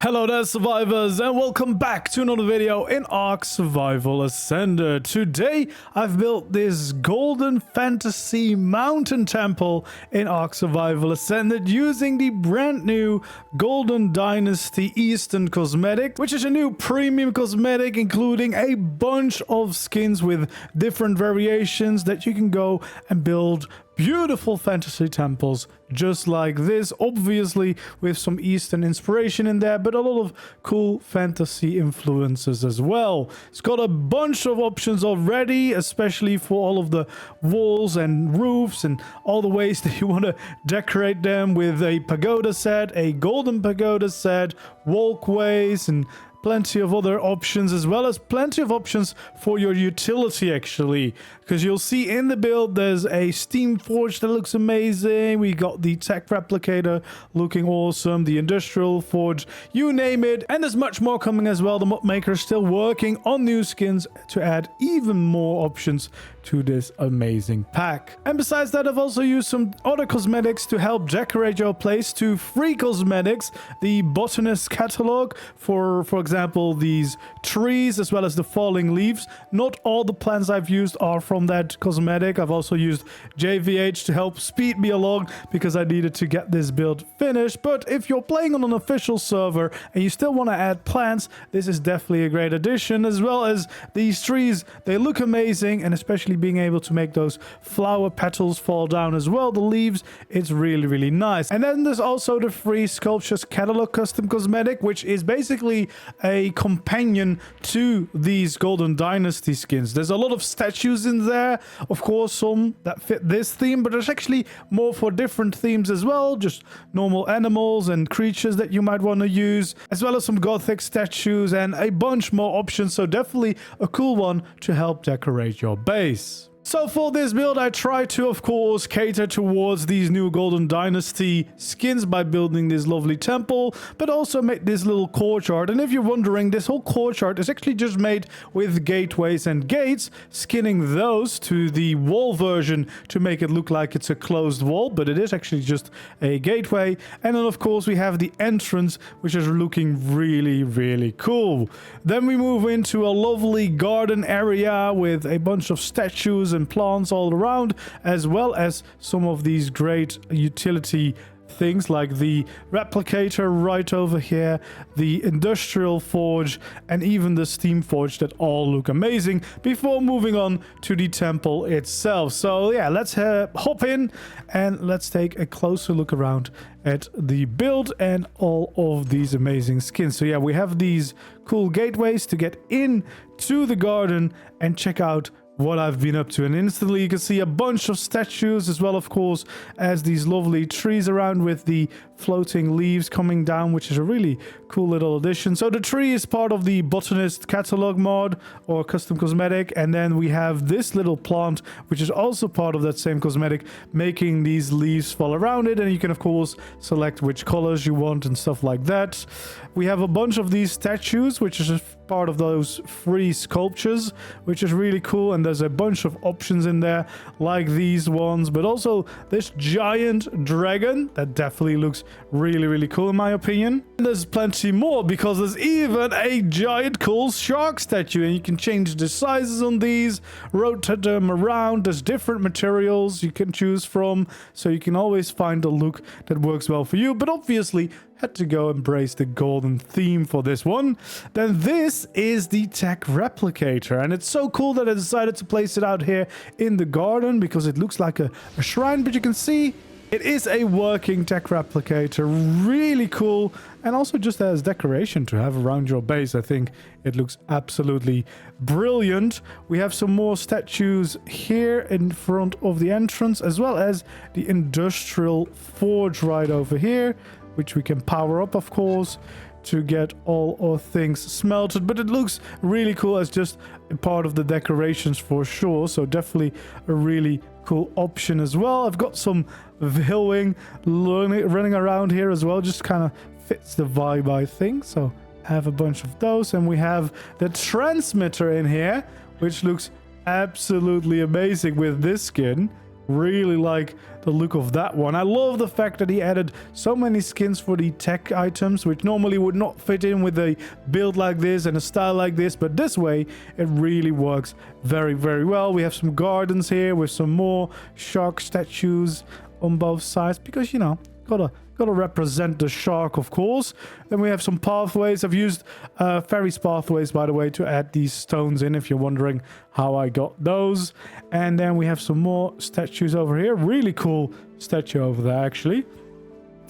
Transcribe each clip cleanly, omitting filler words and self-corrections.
Hello there, survivors, and welcome back to another video in ARK Survival Ascended. Today I've built this golden fantasy mountain temple in ARK Survival Ascended using the brand new Golden Dynasty Eastern cosmetic, which is a new premium cosmetic including a bunch of skins with different variations that you can go and build beautiful fantasy temples just like this, obviously with some Eastern inspiration in there, but a lot of cool fantasy influences as well. It's got a bunch of options already, especially for all of the walls and roofs and all the ways that you want to decorate them, with a pagoda set, a golden pagoda set, walkways, and plenty of other options, as well as plenty of options for your utility actually, because you'll see in the build there's a steam forge that looks amazing. We got the tech replicator looking awesome, the industrial forge, you name it, and there's much more coming as well. The mod maker is still working on new skins to add even more options to this amazing pack. And besides that, I've also used some other cosmetics to help decorate your place, to free cosmetics, the Botanist Catalogue for example these trees, as well as the falling leaves. Not all the plants I've used are from that cosmetic. I've also used JVH to help speed me along because I needed to get this build finished. But if you're playing on an official server and you still want to add plants, this is definitely a great addition. As well as these trees, they look amazing, and especially being able to make those flower petals fall down as well, the leaves, it's really nice. And then there's also the free Sculptures Catalog custom cosmetic, which is basically a companion to these Golden Dynasty skins. There's a lot of statues in there, of course some that fit this theme, but there's actually more for different themes as well, just normal animals and creatures that you might want to use, as well as some gothic statues and a bunch more options. So definitely a cool one to help decorate your base. So for this build, I try to, of course, cater towards these new Golden Dynasty skins by building this lovely temple, but also make this little courtyard. And if you're wondering, this whole courtyard is actually just made with gateways and gates, skinning those to the wall version to make it look like it's a closed wall, but it is actually just a gateway. And then, of course, we have the entrance, which is looking really cool. Then we move into a lovely garden area with a bunch of statues and plants all around, as well as some of these great utility things like the replicator right over here, the industrial forge, and even the steam forge that all look amazing, before moving on to the temple itself. So yeah, let's hop in and let's take a closer look around at the build and all of these amazing skins. So yeah, we have these cool gateways to get in to the garden and check out what I've been up to, and instantly you can see a bunch of statues, as well of course as these lovely trees around with the floating leaves coming down, which is a really cool little addition. So the tree is part of the Botanist Catalog mod or custom cosmetic, and then we have this little plant which is also part of that same cosmetic, making these leaves fall around it, and you can of course select which colors you want and stuff like that. We have a bunch of these statues, which is part of those free sculptures, which is really cool, and there's a bunch of options in there like these ones, but also this giant dragon that definitely looks really cool in my opinion. And there's plenty more, because there's even a giant cool shark statue, and you can change the sizes on these, rotate them around. There's different materials you can choose from, so you can always find a look that works well for you, but obviously had to go embrace the golden theme for this one. Then this is the tech replicator, and it's so cool that I decided to place it out here in the garden because it looks like a shrine, but you can see it is a working tech replicator. Really cool, and also just as decoration to have around your base. I think it looks absolutely brilliant. We have some more statues here in front of the entrance, as well as the industrial forge right over here, which we can power up, of course, to get all our things smelted. But it looks really cool as just a part of the decorations for sure. So definitely a really cool option as well. I've got some Vilwing running around here as well. Just kind of fits the vibe, I think. So I have a bunch of those. And we have the transmitter in here, which looks absolutely amazing with this skin. Really like the look of that one. I love the fact that he added so many skins for the tech items, which normally would not fit in with a build like this and a style like this, but this way it really works very, very well. We have some gardens here with some more shark statues on both sides because, you know, gotta represent the shark, of course. Then we have some pathways. I've used Ferry's pathways, by the way, to add these stones in, if you're wondering how I got those. And then we have some more statues over here. Really cool statue over there, actually.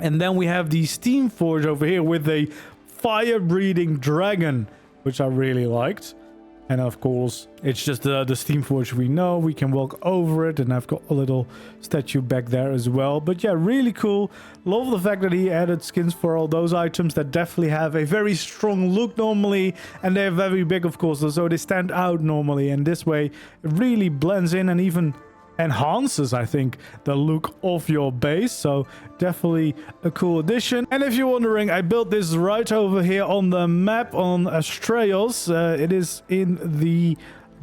And then we have the steam forge over here with a fire-breathing dragon, which I really liked. And of course, it's just the steam forge we know. We can walk over it, and I've got a little statue back there as well. But yeah, really cool. Love the fact that he added skins for all those items that definitely have a very strong look normally. And they're very big, of course, so they stand out normally. And this way, it really blends in and even enhances, I think, the look of your base. So definitely a cool addition. And if you're wondering, I built this right over here on the map on Astraeos. It is in the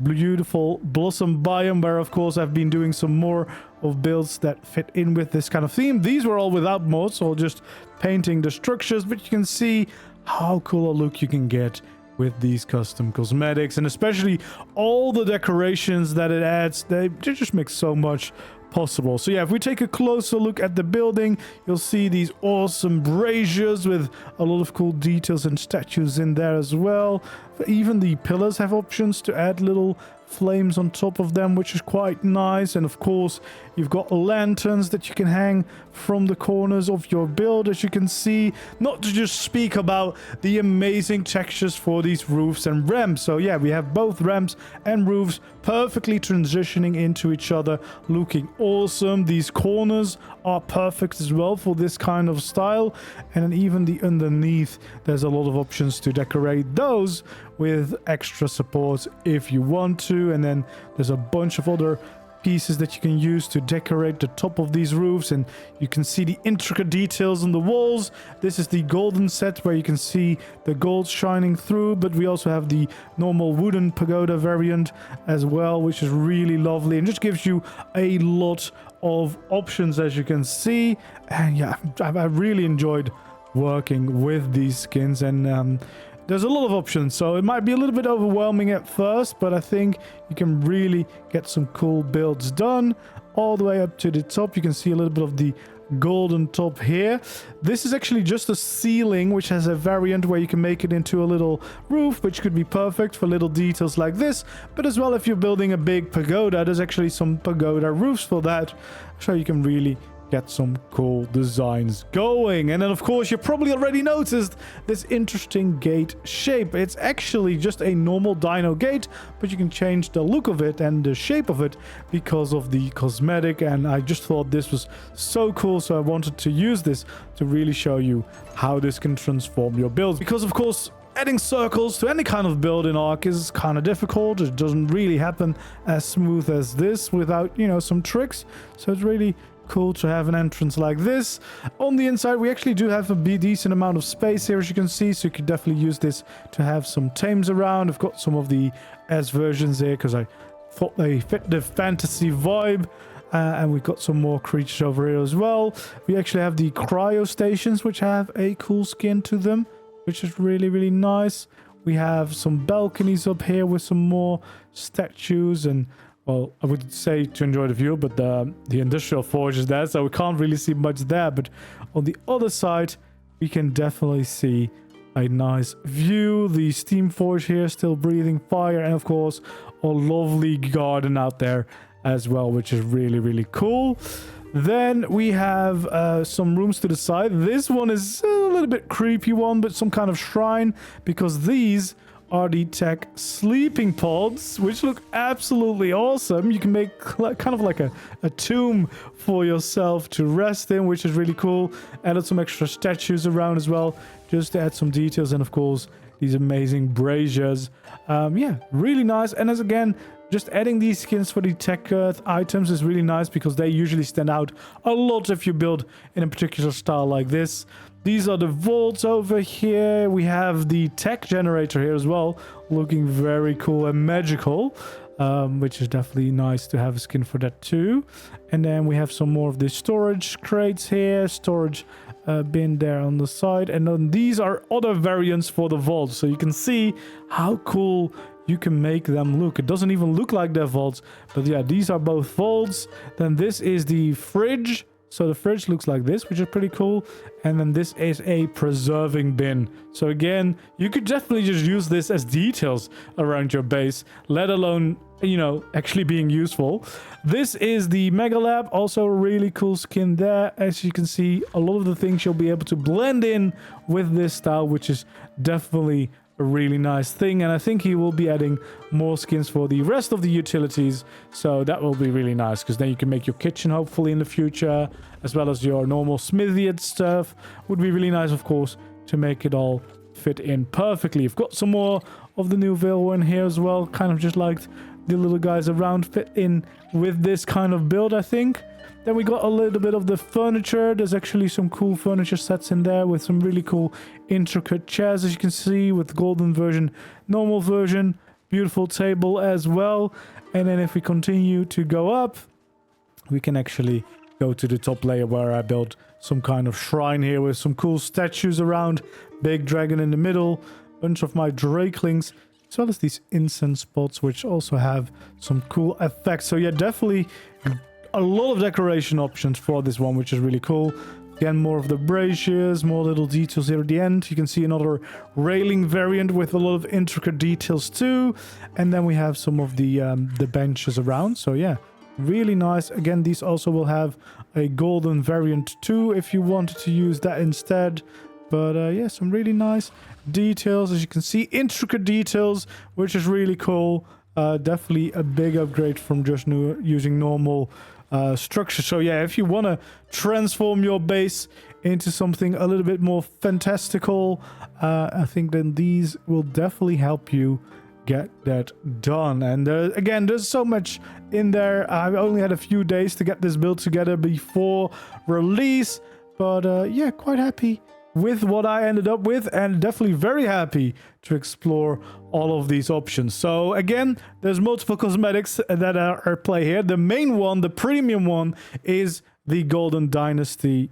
beautiful blossom biome, where of course I've been doing some more of builds that fit in with this kind of theme. These were all without mods, so just painting the structures, but you can see how cool a look you can get with these custom cosmetics, and especially all the decorations that it adds. They just make so much possible. So yeah, if we take a closer look at the building, you'll see these awesome braziers with a lot of cool details and statues in there as well. Even the pillars have options to add little flames on top of them, which is quite nice. And of course, you've got lanterns that you can hang from the corners of your build, as you can see, not to just speak about the amazing textures for these roofs and ramps. So yeah, we have both ramps and roofs perfectly transitioning into each other, looking awesome. These corners are perfect as well for this kind of style. And then even the underneath, there's a lot of options to decorate those with extra support if you want to. And then there's a bunch of other pieces that you can use to decorate the top of these roofs, and you can see the intricate details on the walls. This is the golden set where you can see the gold shining through, but we also have the normal wooden pagoda variant as well, which is really lovely and just gives you a lot of options, as you can see. And yeah, I really enjoyed working with these skins, and there's a lot of options, so it might be a little bit overwhelming at first, but I think you can really get some cool builds done all the way up to the top. You can see a little bit of the golden top here. This is actually just a ceiling, which has a variant where you can make it into a little roof, which could be perfect for little details like this. But as well, if you're building a big pagoda, there's actually some pagoda roofs for that, so you can really get some cool designs going. And then of course, you probably already noticed this interesting gate shape. It's actually just a normal dino gate, but you can change the look of it and the shape of it because of the cosmetic. And I just thought this was so cool, so I wanted to use this to really show you how this can transform your builds. Because of course, adding circles to any kind of build in ARK is kind of difficult. It doesn't really happen as smooth as this without, you know, some tricks. So it's really cool to have an entrance like this. On the inside, we actually do have a decent amount of space here, as you can see, so you could definitely use this to have some tames around. I've got some of the S versions here because I thought they fit the fantasy vibe. And we've got some more creatures over here as well. We actually have the cryo stations, which have a cool skin to them, which is really, really nice. We have some balconies up here with some more statues, and well, I would say to enjoy the view, but the industrial forge is there, so we can't really see much there. But on the other side, we can definitely see a nice view. The steam forge here still breathing fire, and of course, a lovely garden out there as well, which is really, really cool. Then we have some rooms to the side. This one is a little bit creepy one, but some kind of shrine, because these are the tech sleeping pods, which look absolutely awesome. You can make kind of like a tomb for yourself to rest in, which is really cool. Added some extra statues around as well, just to add some details. And of course, these amazing braziers. Yeah, really nice. And as again, just adding these skins for the tech items is really nice, because they usually stand out a lot if you build in a particular style like this. These are the vaults over here. We have the tech generator here as well, looking very cool and magical. which is definitely nice to have a skin for that too. And then we have some more of the storage crates here, storage bin there on the side. And then these are other variants for the vaults. So you can see how cool you can make them look. It doesn't even look like they're vaults, but yeah, these are both vaults. Then this is the fridge. So the fridge looks like this, which is pretty cool. And then this is a preserving bin. So again, you could definitely just use this as details around your base, let alone, you know, actually being useful. This is the Mega Lab, also a really cool skin there. As you can see, a lot of the things you'll be able to blend in with this style, which is definitely a really nice thing. And I think he will be adding more skins for the rest of the utilities, so that will be really nice, because then you can make your kitchen hopefully in the future, as well as your normal smithy and stuff. Would be really nice, of course, to make it all fit in perfectly. You've got some more of the new Veil in here as well, kind of just like the little guys around fit in with this kind of build, I think. Then we got a little bit of the furniture. There's actually some cool furniture sets in there with some really cool intricate chairs, as you can see, with golden version, normal version, beautiful table as well. And then if we continue to go up, we can actually go to the top layer where I built some kind of shrine here with some cool statues around, big dragon in the middle, bunch of my drakelings, as well as these incense pots, which also have some cool effects. So yeah, definitely a lot of decoration options for this one, which is really cool. Again, more of the braziers, more little details here at the end. You can see another railing variant with a lot of intricate details too. And then we have some of the benches around. So yeah, really nice. Again, these also will have a golden variant too, if you wanted to use that instead. But yeah, some really nice details, as you can see, intricate details, which is really cool. Definitely a big upgrade from just using normal structure. So yeah, if you want to transform your base into something a little bit more fantastical, I think then these will definitely help you get that done. And again, there's so much in there. I've only had a few days to get this build together before release, but yeah, quite happy with what I ended up with, and definitely very happy to explore all of these options. So again, there's multiple cosmetics that are at play here. The main one, the premium one, is the Golden Dynasty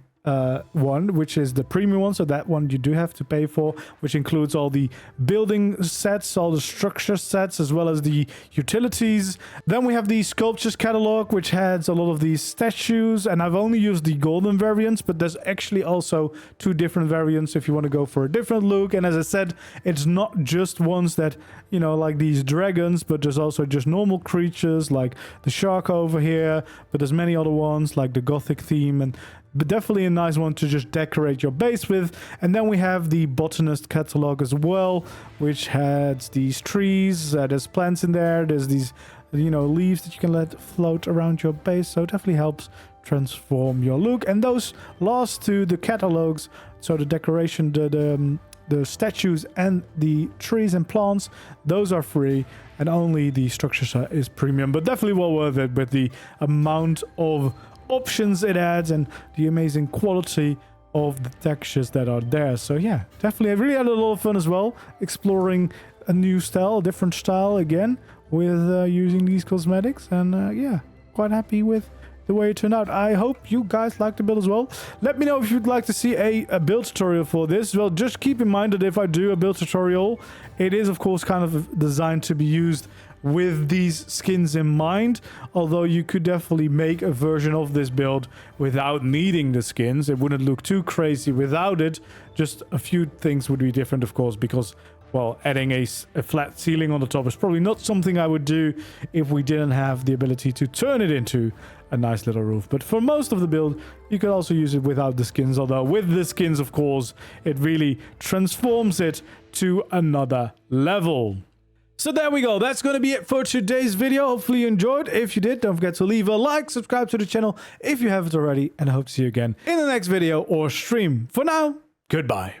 one, which is the premium one. So that one you do have to pay for, which includes all the building sets, all the structure sets, as well as the utilities. Then we have the sculptures catalog, which has a lot of these statues, and I've only used the golden variants, but there's actually also two different variants if you want to go for a different look. And as I said, it's not just ones that, you know, like these dragons, but there's also just normal creatures like the shark over here, but there's many other ones like the gothic theme, but definitely a nice one to just decorate your base with. And then we have the Botanist Catalogue as well, which has these trees, there's plants in there, there's these, you know, leaves that you can let float around your base. So it definitely helps transform your look. And those last two, the catalogs, so the decoration, the statues and the trees and plants, those are free, and only the structure is premium, but definitely well worth it with the amount of options it adds and the amazing quality of the textures that are there. So yeah, definitely I really had a lot of fun as well, exploring a new style, a different style again with using these cosmetics. And yeah, quite happy with the way it turned out. I hope you guys liked the build as well. Let me know if you'd like to see a build tutorial for this. Well, just keep in mind that if I do a build tutorial, it is of course kind of designed to be used with these skins in mind, although you could definitely make a version of this build without needing the skins. It wouldn't look too crazy without it. Just a few things would be different, of course, because, well, adding a flat ceiling on the top is probably not something I would do if we didn't have the ability to turn it into a nice little roof. But for most of the build, you could also use it without the skins, although with the skins, of course, it really transforms it to another level. So there we go. That's going to be it for today's video. Hopefully you enjoyed. If you did, don't forget to leave a like, subscribe to the channel if you haven't already, and I hope to see you again in the next video or stream. For now, goodbye.